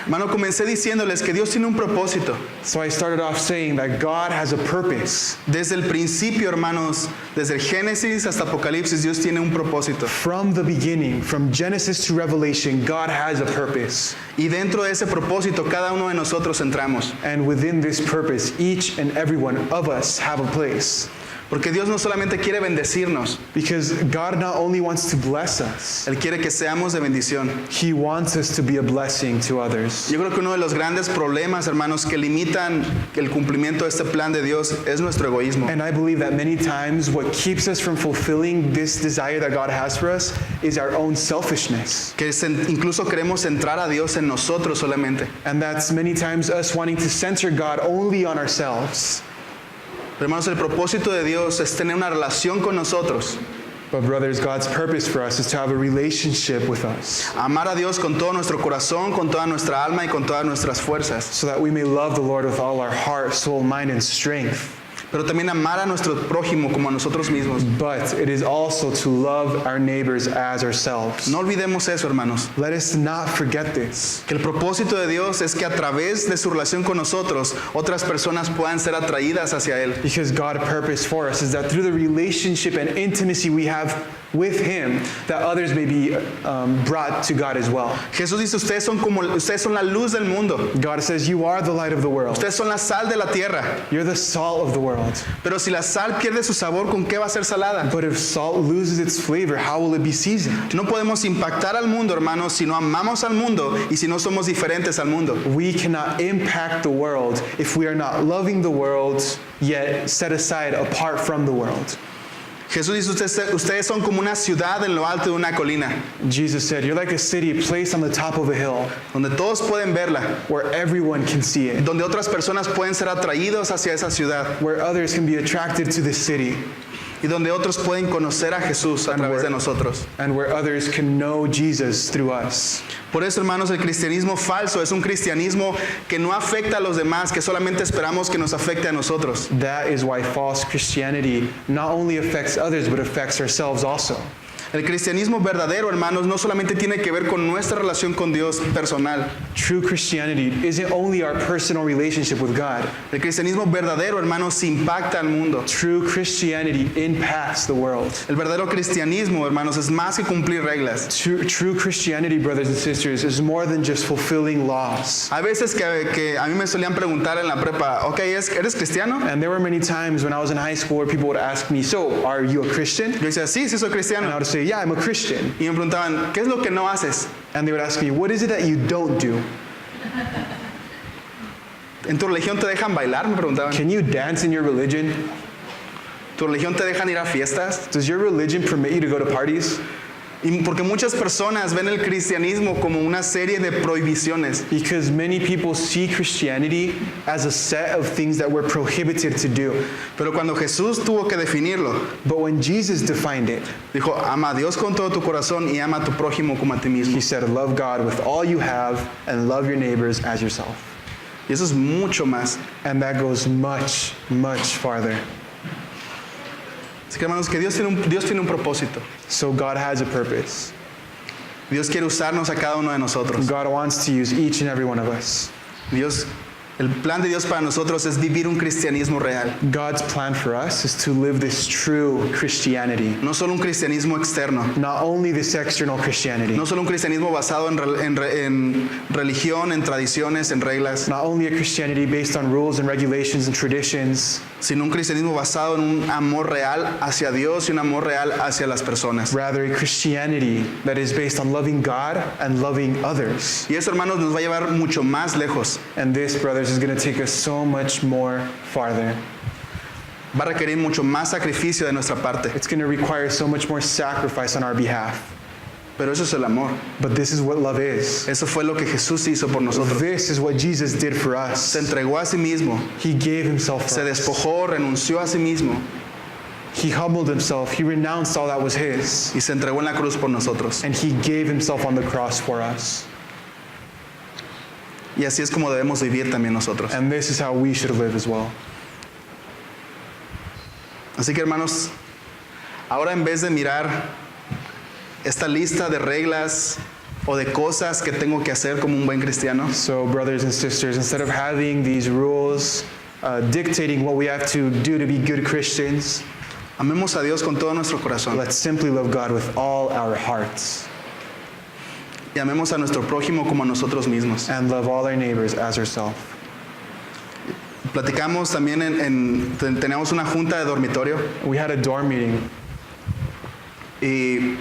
Hermano, comencé diciéndoles que Dios tiene un propósito. So I started off saying that God has a purpose. Desde el principio, hermanos, desde el Génesis hasta Apocalipsis, Dios tiene un propósito. From the beginning, from Genesis to Revelation, God has a purpose. Y dentro de ese propósito, cada uno de nosotros entramos. And within this purpose, each and every one of us have a place. Porque Dios no solamente quiere bendecirnos, Because God not only wants to bless us, Él quiere que seamos de bendición. He wants us to be a blessing to others. Yo creo que uno de los grandes problemas, hermanos, que limitan el cumplimiento de este plan de Dios es nuestro egoísmo. And I believe that many times what keeps us from fulfilling this desire that God has for us is our own selfishness. Que incluso queremos centrar a Dios en nosotros solamente. And that's many times us wanting to center God only on ourselves. Pero, hermanos, el propósito de Dios es tener una relación con nosotros. But brothers, God's purpose for us is to have a relationship with us, Amar a Dios con todo nuestro corazón, con toda nuestra alma y con todas nuestras fuerzas. so that we may love the Lord with all our heart, soul, mind, and strength. Pero también amar a nuestro prójimo como a nosotros mismos. But it is also to love our neighbors as ourselves. No olvidemos eso, hermanos. Let us not forget this. Que el propósito de Dios es que a través de su relación con nosotros, otras personas puedan ser atraídas hacia Él. Because God's purpose for us is that through the relationship and intimacy we have with Him, that others may be brought to God as well. Jesús dice, ustedes son la luz del mundo. God says, you are the light of the world. Ustedes son la sal de la tierra. You're the salt of the world. Pero si la sal pierde su sabor, ¿con qué va a ser salada? But if salt loses its flavor, how will it be seasoned? No podemos impactar al mundo, hermanos, si no amamos al mundo y si no somos diferentes al mundo. We cannot impact the world if we are not loving the world, yet set aside apart from the world. Jesús dice, ustedes son como una ciudad en lo alto de una colina, Jesus said, you're like a city placed on the top of a hill donde todos pueden verla, where everyone can see it, donde otras personas pueden ser atraídos hacia esa ciudad where others can be attracted to the city, y donde otros pueden conocer a Jesús a través de nosotros. and where others can know Jesus through us. Por eso, hermanos, el cristianismo falso es un cristianismo que no afecta a los demás, que solamente esperamos que nos afecte a nosotros. That is why false Christianity not only affects others, but affects ourselves also. El cristianismo verdadero, hermanos, no solamente tiene que ver con nuestra relación con Dios personal. True Christianity isn't only our personal relationship with God. El cristianismo verdadero, hermanos, impacta al mundo. True Christianity impacts the world. El verdadero cristianismo, hermanos, es más que cumplir reglas. True Christianity, brothers and sisters, is more than just fulfilling laws. Hay veces que a mí me solían preguntar en la prepa, ok, ¿eres cristiano? And there were many times when I was in high school where people would ask me, so, are you a Christian? Yo decía, sí, sí soy And I cristiano. would say, yeah, I'm a Christian. Y me preguntaban, ¿qué es lo que no haces? And they would ask me, what is it that you don't do? ¿En tu religión te dejan bailar? Me preguntaban. Can you dance in your religion? ¿Tu religión te dejan ir a fiestas? Does your religion permit you to go to parties? Y porque muchas personas ven el cristianismo como una serie de prohibiciones. Because many people see Christianity as a set of things that we're prohibited to do. Pero cuando Jesús tuvo que definirlo, But when Jesus defined it, dijo, ama a Dios con todo tu corazón y ama a tu prójimo como a ti mismo. he said, love God with all you have and love your neighbors as yourself. Y eso es mucho más. And that goes much, much farther. Así que hermanos, que Dios tiene un propósito. So God has a purpose. Dios quiere usarnos a cada uno de nosotros. God wants to use each and every one of us. El plan de Dios para nosotros es vivir un cristianismo real. God's plan for us is to live this true Christianity. No solo un cristianismo externo. Not only this external Christianity. No solo un cristianismo basado en religión, en tradiciones, en reglas. Not only a Christianity based on rules and regulations and traditions. Sino un cristianismo basado en un amor real hacia Dios y un amor real hacia las personas. Rather, a Christianity that is based on loving God and loving others. Y eso, hermanos, nos va a llevar mucho más lejos. And this, brothers, is going to take us so much more farther. Va a requerir mucho más sacrificio de nuestra parte. It's going to require so much more sacrifice on our behalf. Pero eso es el amor. But this is what love is. Eso fue lo que Jesús hizo por nosotros. This is what Jesus did for us. Se entregó a sí mismo. He gave himself Se for us. despojó, renunció a sí mismo He humbled himself. He renounced all that was his. y se entregó en la cruz por nosotros. And he gave himself on the cross for us. Y así es como debemos vivir también nosotros. And this is how we should live as well. Así que, hermanos, ahora en vez de mirar esta lista de reglas o de cosas que tengo que hacer como un buen cristiano, So, brothers and sisters, instead of having these rules dictating what we have to do to be good Christians, amemos a Dios con todo nuestro corazón let's simply love God with all our hearts y amemos a nuestro prójimo como a nosotros mismos. and love all our neighbors as ourselves. Platicamos también tenemos una junta de dormitorio We had a dorm meeting, y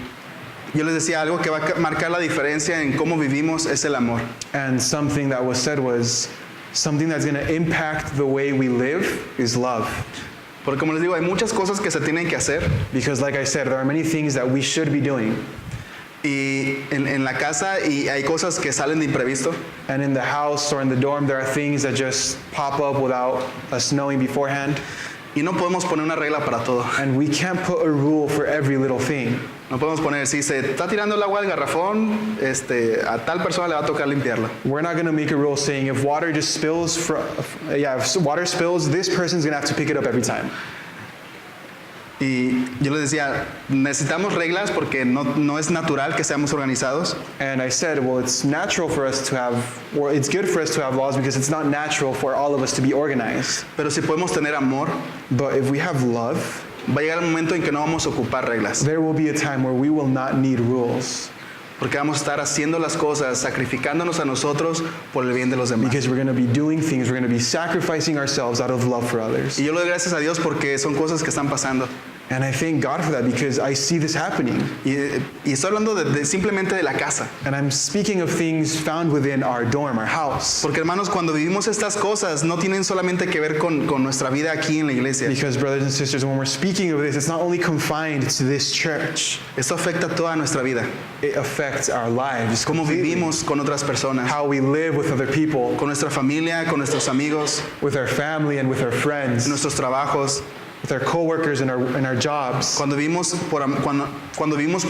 yo les decía algo que va a marcar la diferencia en cómo vivimos es el amor. and something that was said was something that's going to impact the way we live is love. Porque como les digo, hay muchas cosas que se tienen que hacer Because, like I said, there are many things that we should be doing. y en la casa y hay cosas que salen de imprevisto. And in the house or in the dorm, there are things that just pop up without us knowing beforehand. Y no podemos poner una regla para todo. And we can't put a rule for every little thing. No podemos poner, si se está tirando el agua del garrafón, a tal persona le va a tocar limpiarla. We're not going to make a rule saying if water just spills, if water spills, this person's going to have to pick it up every time. Y yo les decía, necesitamos reglas porque no es natural que seamos organizados. And I said, well, it's natural for us to have, or it's good for us to have laws because it's not natural for all of us to be organized. Pero si podemos tener amor, But if we have love, va a llegar un momento en que no vamos a ocupar reglas. there will be a time where we will not need rules Porque vamos a estar haciendo las cosas, sacrificándonos a nosotros por el bien de los demás. because we're going to be doing things, we're going to be sacrificing ourselves out of love for others. Y yo le doy gracias a Dios porque son cosas que están pasando. And I thank God for that because I see this happening. Y estoy hablando simplemente de la casa. And I'm speaking of things found within our dorm, our house. Porque hermanos, cuando vivimos estas cosas no tienen solamente que ver con nuestra vida aquí en la iglesia. Because, brothers and sisters, when we're speaking of this, it's not only confined to this church. Esto afecta toda nuestra vida. It affects our lives, Cómo completely. vivimos con otras personas. How we live with other people, Con nuestra familia, con nuestros amigos, with our family and with our friends, en nuestros trabajos. with our coworkers and our jobs. Cuando vivimos por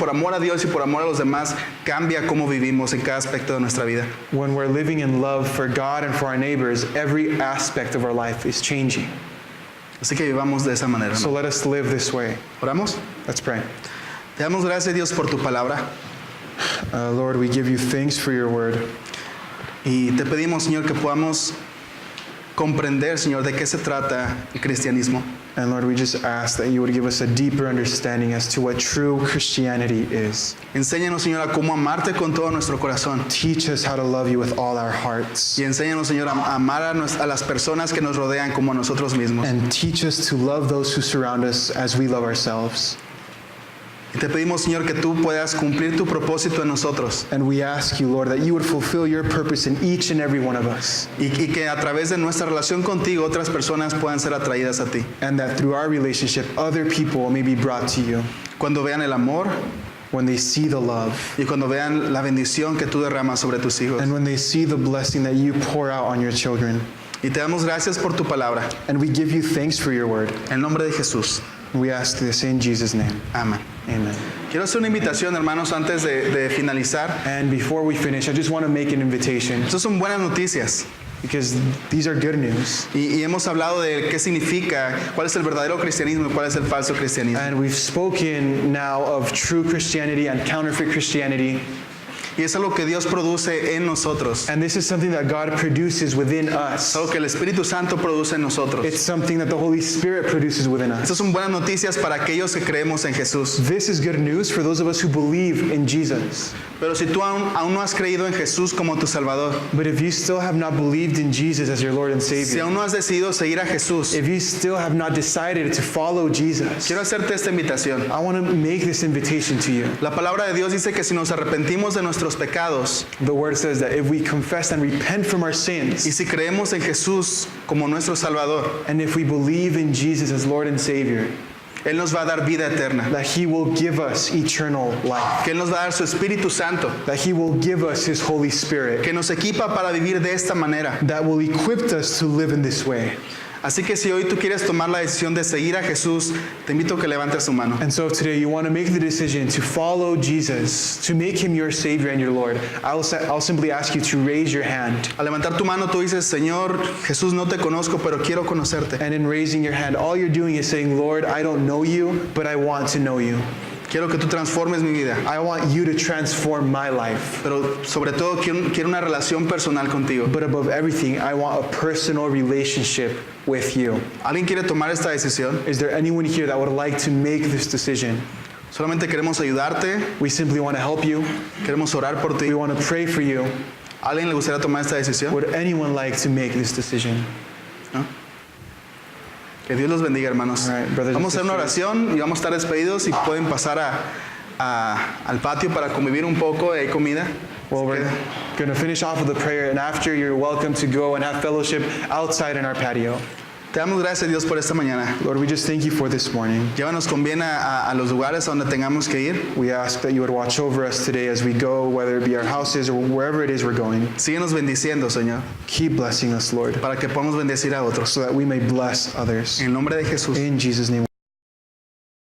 amor a Dios y por amor a los demás, cambia cómo vivimos en cada aspecto de nuestra vida. When we're living in love for God and for our neighbors, every aspect of our life is changing. Así que vivamos de esa manera, So ¿no? let us live this way. ¿Oramos? Let's pray. Te damos gracias, Dios, por tu palabra. Lord, we give you thanks for your word. Y te pedimos, Señor, que podamos comprender, Señor, de qué se trata el cristianismo. And Lord, we just ask that you would give us a deeper understanding as to what true Christianity is. Enséñanos, Señor, a cómo amarte con todo nuestro corazón. Teach us how to love you with all our hearts. Y enséñanos, Señor, a amar a las personas que nos rodean como a nosotros mismos. And teach us to love those who surround us as we love ourselves. Y te pedimos, Señor, que tú puedas cumplir tu propósito en nosotros. And we ask you, Lord, that you would fulfill your purpose in each and every one of us. Y que a través de nuestra relación contigo otras personas puedan ser atraídas a ti. And that through our relationship, other people may be brought to you. Cuando vean el amor, when they see the love, y cuando vean la bendición que tú derramas sobre tus hijos. and when they see the blessing that you pour out on your children. Y te damos gracias por tu palabra. And we give you thanks for your word. En el nombre de Jesús. We ask this in Jesus' name. Amén. Amen. Quiero hacer una invitación, hermanos, antes de finalizar. And before we finish, I just want to make an invitation Estas son buenas noticias. because these are good news. Y hemos hablado de qué significa, cuál es el verdadero cristianismo y cuál es el falso cristianismo. And we've spoken now of true Christianity and counterfeit Christianity. Y es algo que Dios produce en nosotros. And this is something that God produces within Es us. algo que el Espíritu Santo produce en nosotros. It's something that the Holy Spirit produces within us. Estas son buenas noticias para aquellos que creemos en Jesús. This is good news for those of us who believe in Jesus. Pero si tú aún no has creído en Jesús como tu Salvador, But if you still have not believed in Jesus as your Lord and si Savior, aún no has decidido seguir a Jesús, if you still have not decided to follow Jesus, quiero hacerte esta invitación. I want to make this invitation to you. La palabra de Dios dice que si nos arrepentimos de nuestros pecados The word says that if we confess and repent from our y sins, si creemos en Jesús como nuestro Salvador, and if we believe in Jesus as Lord and Savior, Él nos va a dar vida eterna, that He will give us eternal life, que Él nos va a dar su Espíritu Santo, that He will give us His Holy Spirit, que nos equipa para vivir de esta manera. that will equip us to live in this way. Así que si hoy tú quieres tomar la decisión de seguir a Jesús, te invito a que levantes tu mano. And so if today you want to make the decision to follow Jesus, to make Him your Savior and your Lord, I'll simply ask you to raise your hand. Al levantar tu mano tú dices, Señor, Jesús, no te conozco, pero quiero conocerte. And in raising your hand, all you're doing is saying, Lord, I don't know you, but I want to know you. Quiero que tú transformes mi vida, I want you to transform my life. pero sobre todo quiero una relación personal contigo. But above everything, I want a personal relationship with you. ¿Alguien quiere tomar esta decisión? Is there anyone here that would like to make this decision? Solamente queremos ayudarte, We simply want to help you. queremos orar por ti. We want to pray for you. ¿Alguien le gustaría tomar esta decisión? Would anyone like to make this decision? ¿No? Que Dios los bendiga, hermanos. All right, brothers and Vamos a hacer una oración y vamos a estar despedidos y pueden pasar al patio para convivir un poco. Hay comida. Well, we're going to finish off with a prayer, and after, you're welcome to go and have fellowship outside in our patio. Te damos gracias, Dios, por esta mañana. Lord, we just thank you for this morning. Llévanos con bien a los lugares a donde tengamos que ir. We ask that you would watch over us today as we go, whether it be our houses or wherever it is we're going. Síguenos bendiciendo, Señor, Keep blessing us, Lord, para que podamos bendecir a otros. so that we may bless others. En el nombre de Jesús. In Jesus' name.